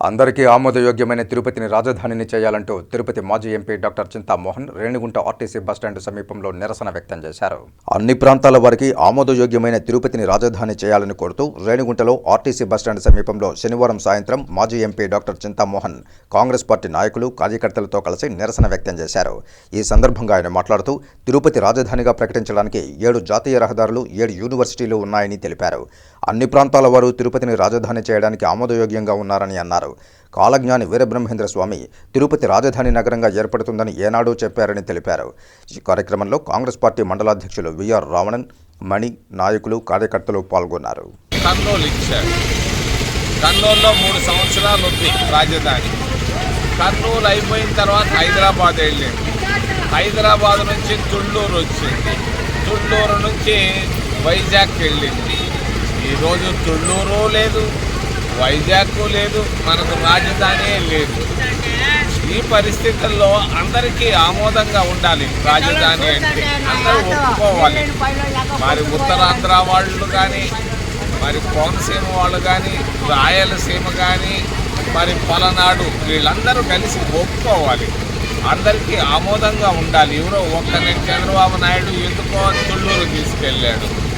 అందరికీ ఆమోదయోగ్యమైన తిరుపతిని రాజధానిని చేయాలంటూ తిరుపతి మాజీ MP doctor Chintamohan Renigunta RTC bus stand సమీపంలో నిరసన వ్యక్తం చేశారు. అన్ని ప్రాంతాల వారికి ఆమోదయోగ్యమైన తిరుపతిని రాజధాని చేయాలని కోరుతూ రేణిగుంటలో ఆర్టీసీ బస్టాండ్ సమీపంలో శనివారం సాయంత్రం మాజీ MP doctor Chintamohan Congress party నాయకులు కార్యకర్తలతో కలిసి నిరసన వ్యక్తం చేశారు. ఈ సందర్భంగా ఆయన మాట్లాడుతూ తిరుపతి రాజధానిగా ప్రకటించడానికి 7 జాతీయ రహదారులు 7 యూనివర్సిటీలు ఉన్నాయని తెలిపారు. అన్ని ప్రాంతాల వారు తిరుపతిని రాజధాని చేయడానికి ఆమోదయోగ్యంగా ఉన్నారని అన్నారు. కాలజ్ఞాని వీరబ్రహ్మేంద్ర స్వామి తిరుపతి రాజధాని నగరంగా ఏర్పడుతుందని ఏనాడూ చెప్పారని తెలిపారు. ఈ కార్యక్రమంలో కాంగ్రెస్ పార్టీ మండలాధ్యక్షులు విఆర్ రావణన్, మణి, నాయకులు, కార్యకర్తలు పాల్గొన్నారు. కర్నూలులో 3 సంవత్సరాలు ఉంది రాజధాని. కర్నూలు అయిపోయిన తర్వాత హైదరాబాద్ వెళ్ళింది. హైదరాబాద్ నుంచి తుళ్ళూరు వచ్చింది. తుళ్ళూరు నుంచి వైజాగ్ వెళ్ళింది. ఈరోజు తుళ్ళూరు లేదు, వైజాగ్ లేదు, మనకు రాజధాని లేదు. ఈ పరిస్థితుల్లో అందరికీ ఆమోదంగా ఉండాలి. రాజధాని అంటే అందరూ ఒప్పుకోవాలి. మరి ఉత్తరాంధ్ర వాళ్ళు కానీ, మరి కోనసీమ వాళ్ళు కానీ, రాయలసీమ కానీ, మరి పలనాడు వీళ్ళందరూ కలిసి ఒప్పుకోవాలి. అందరికీ ఆమోదంగా ఉండాలి. ఎవరో ఒక్కనే చంద్రబాబు నాయుడు ఎందుకో తుళ్ళూరు తీసుకెళ్ళాడు.